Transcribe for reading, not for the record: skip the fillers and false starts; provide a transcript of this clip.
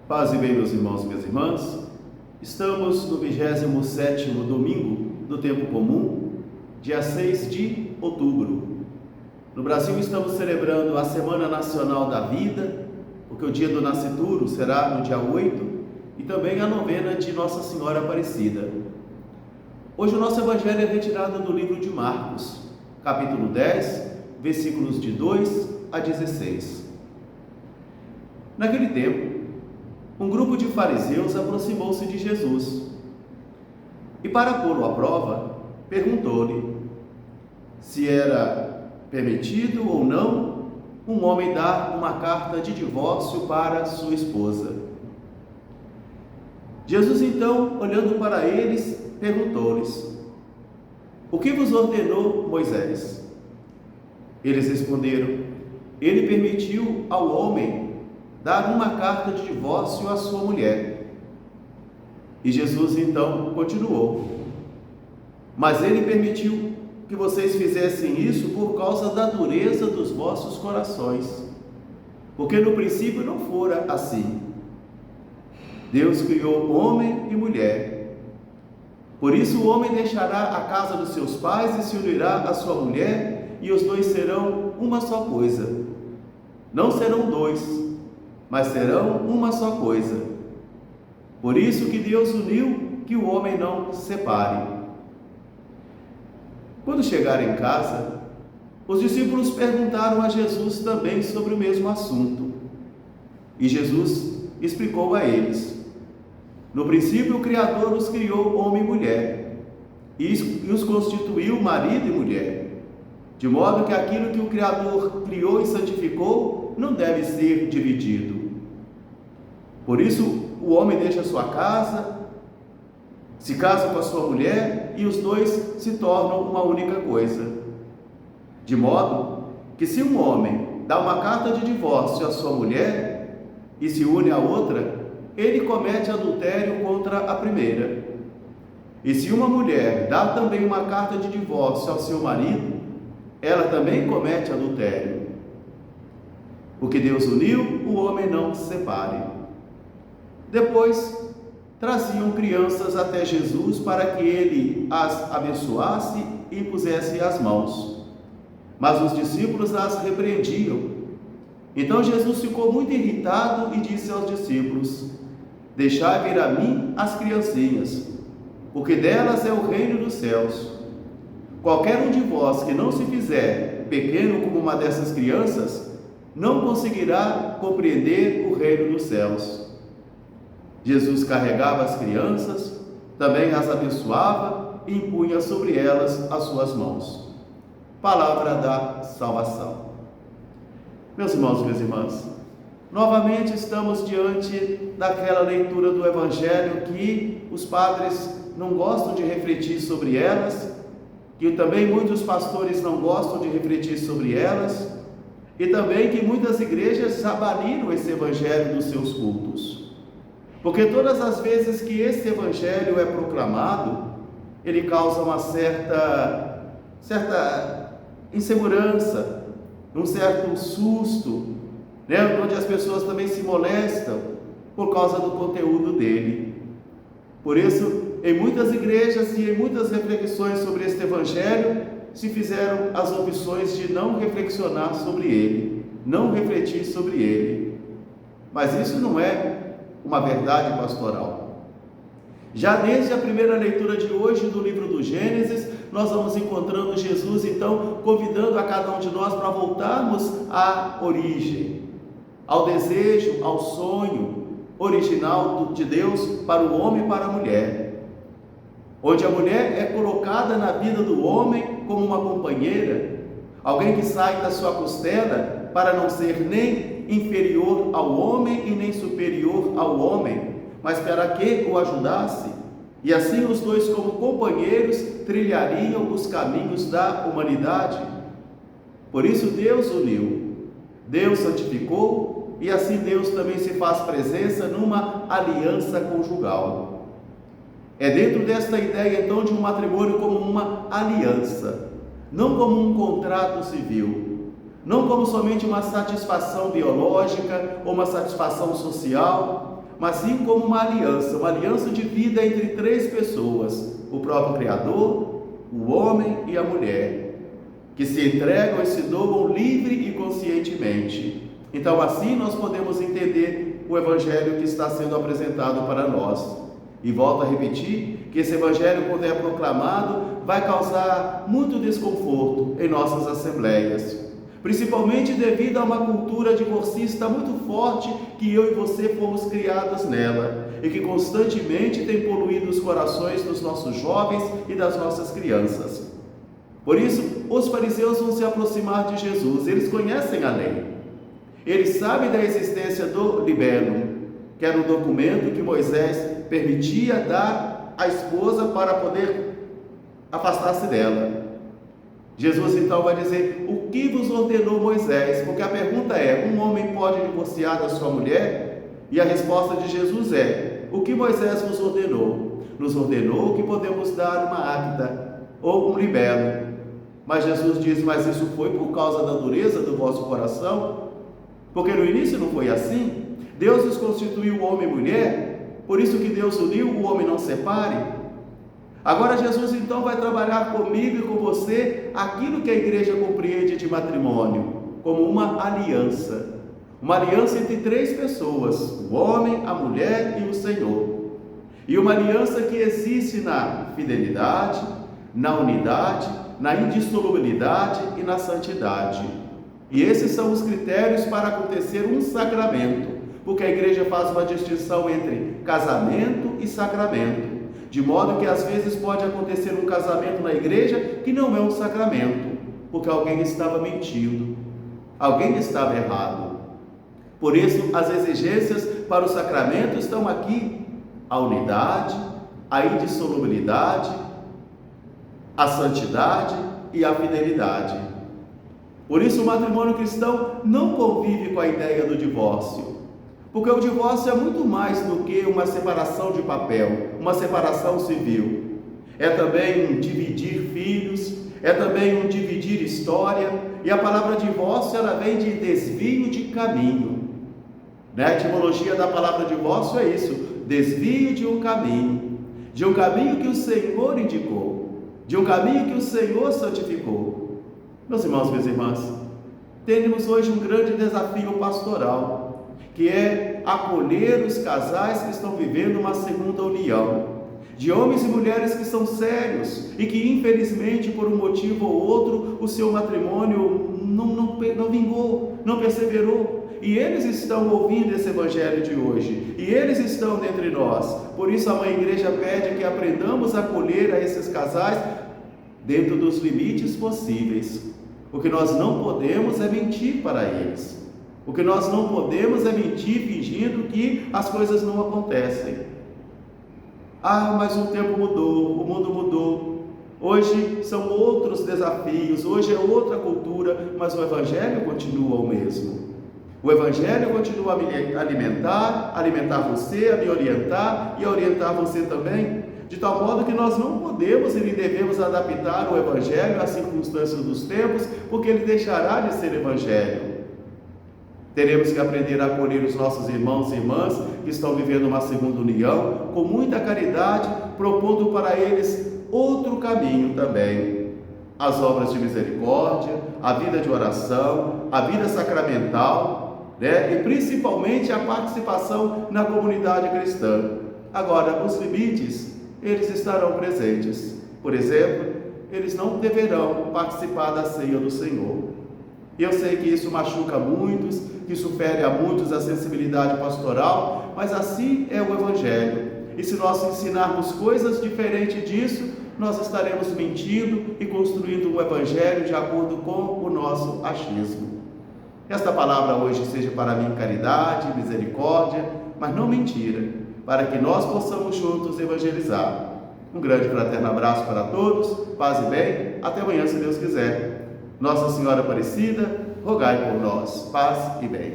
Paz e bem, meus irmãos e minhas irmãs. Estamos no 27º domingo do tempo comum, dia 6 de outubro. No Brasil estamos celebrando a Semana Nacional da Vida, porque o dia do nascituro será no dia 8, e também a novena de Nossa Senhora Aparecida. Hoje o nosso evangelho é retirado do livro de Marcos, capítulo 10, versículos de 2 a 16. Naquele tempo, um grupo de fariseus aproximou-se de Jesus e, para pô-lo à prova, perguntou-lhe se era permitido ou não um homem dar uma carta de divórcio para sua esposa. Jesus, então, olhando para eles, perguntou-lhes: o que vos ordenou Moisés? Eles responderam: ele permitiu ao homem dar uma carta de divórcio à sua mulher. E Jesus então continuou: mas ele permitiu que vocês fizessem isso por causa da dureza dos vossos corações, porque no princípio não fora assim. Deus criou homem e mulher. Por isso o homem deixará a casa dos seus pais e se unirá à sua mulher, e os dois serão uma só coisa. Não serão dois, mas serão uma só coisa. Por isso que Deus uniu, que o homem não separe. Quando chegaram em casa, os discípulos perguntaram a Jesus também sobre o mesmo assunto. E Jesus explicou a eles: no princípio o Criador os criou homem e mulher, e os constituiu marido e mulher, de modo que aquilo que o Criador criou e santificou não deve ser dividido. Por isso, o homem deixa sua casa, se casa com a sua mulher, e os dois se tornam uma única coisa. De modo que, se um homem dá uma carta de divórcio à sua mulher e se une à outra, ele comete adultério contra a primeira. E se uma mulher dá também uma carta de divórcio ao seu marido, ela também comete adultério. Porque Deus uniu, o homem não se separe. Depois, traziam crianças até Jesus para que ele as abençoasse e impusesse as mãos. Mas os discípulos as repreendiam. Então Jesus ficou muito irritado e disse aos discípulos: deixai vir a mim as criancinhas, porque delas é o reino dos céus. Qualquer um de vós que não se fizer pequeno como uma dessas crianças, não conseguirá compreender o reino dos céus. Jesus carregava as crianças, também as abençoava e impunha sobre elas as suas mãos. Palavra da salvação. Meus irmãos e minhas irmãs, novamente estamos diante daquela leitura do Evangelho que os padres não gostam de refletir sobre elas, que também muitos pastores não gostam de refletir sobre elas, e também que muitas igrejas já baniram esse Evangelho dos seus cultos. Porque todas as vezes que esse Evangelho é proclamado, ele causa uma certa insegurança, um certo susto, né? Onde as pessoas também se molestam por causa do conteúdo dele. Por isso, em muitas igrejas e em muitas reflexões sobre este Evangelho, se fizeram as opções de não reflexionar sobre ele, não refletir sobre ele. Mas isso não é uma verdade pastoral. Já desde a primeira leitura de hoje do livro do Gênesis, nós vamos encontrando Jesus, então, convidando a cada um de nós para voltarmos à origem, ao desejo, ao sonho original de Deus para o homem e para a mulher, onde a mulher é colocada na vida do homem como uma companheira, alguém que sai da sua costela para não ser nem inferior ao homem e nem superior ao homem, mas para que o ajudasse, e assim os dois como companheiros trilhariam os caminhos da humanidade. Por isso Deus uniu, Deus santificou, e assim Deus também se faz presença numa aliança conjugal. É dentro desta ideia então de um matrimônio como uma aliança, não como um contrato civil, não como somente uma satisfação biológica ou uma satisfação social, mas sim como uma aliança de vida entre três pessoas: o próprio Criador, o homem e a mulher, que se entregam e se doam livre e conscientemente. Então, assim nós podemos entender o Evangelho que está sendo apresentado para nós. E volto a repetir que esse Evangelho, quando é proclamado, vai causar muito desconforto em nossas assembleias, principalmente devido a uma cultura divorcista muito forte que eu e você fomos criados nela e que constantemente tem poluído os corações dos nossos jovens e das nossas crianças. Por isso, os fariseus vão se aproximar de Jesus. Eles conhecem a lei, eles sabem da existência do libelo, que era um documento que Moisés permitia dar à esposa para poder afastar-se dela. Jesus então vai dizer: o que vos ordenou Moisés? Porque a pergunta é: um homem pode divorciar da sua mulher? E a resposta de Jesus é: o que Moisés vos ordenou? Nos ordenou que podemos dar uma acta ou um libelo. Mas Jesus diz: mas isso foi por causa da dureza do vosso coração? Porque no início não foi assim. Deus os constituiu homem e mulher, por isso que Deus uniu, o homem não separe. Agora Jesus então vai trabalhar comigo e com você aquilo que a igreja compreende de matrimônio, como uma aliança entre três pessoas: o homem, a mulher e o Senhor. E uma aliança que existe na fidelidade, na unidade, na indissolubilidade e na santidade. E esses são os critérios para acontecer um sacramento, porque a igreja faz uma distinção entre casamento e sacramento, de modo que às vezes pode acontecer um casamento na igreja que não é um sacramento, porque alguém estava mentindo, alguém estava errado. Por isso, as exigências para o sacramento estão aqui: a unidade, a indissolubilidade, a santidade e a fidelidade. Por isso, o matrimônio cristão não convive com a ideia do divórcio, porque o divórcio é muito mais do que uma separação de papel, uma separação civil. É também um dividir filhos, é também um dividir história, e a palavra divórcio, ela vem de desvio de caminho. A etimologia da palavra divórcio é isso: desvio de um caminho que o Senhor indicou, de um caminho que o Senhor santificou. Meus irmãos, minhas irmãs, temos hoje um grande desafio pastoral, que é acolher os casais que estão vivendo uma segunda união, de homens e mulheres que são sérios e que infelizmente por um motivo ou outro o seu matrimônio não vingou, não perseverou, e eles estão ouvindo esse Evangelho de hoje, e eles estão dentre nós. Por isso a Mãe Igreja pede que aprendamos a acolher a esses casais dentro dos limites possíveis. O que nós não podemos é mentir para eles, o que nós não podemos é mentir fingindo que as coisas não acontecem. Mas o tempo mudou, o mundo mudou, hoje são outros desafios, hoje é outra cultura, mas o Evangelho continua o mesmo. O Evangelho continua a alimentar você, a me orientar e a orientar você também, de tal modo que nós não podemos e nem devemos adaptar o Evangelho às circunstâncias dos tempos, porque ele deixará de ser Evangelho. Teremos que aprender a acolher os nossos irmãos e irmãs que estão vivendo uma segunda união, com muita caridade, propondo para eles outro caminho também: as obras de misericórdia, a vida de oração, a vida sacramental, e principalmente a participação na comunidade cristã. Agora, os limites, eles estarão presentes. Por exemplo, eles não deverão participar da ceia do Senhor. Eu sei que isso machuca muitos, que isso fere a muitos a sensibilidade pastoral, mas assim é o Evangelho. E se nós ensinarmos coisas diferentes disso, nós estaremos mentindo e construindo um Evangelho de acordo com o nosso achismo. Esta palavra hoje seja para mim caridade, misericórdia, mas não mentira, para que nós possamos juntos evangelizar. Um grande fraterno abraço para todos, paz e bem, até amanhã se Deus quiser. Nossa Senhora Aparecida, rogai por nós, paz e bem.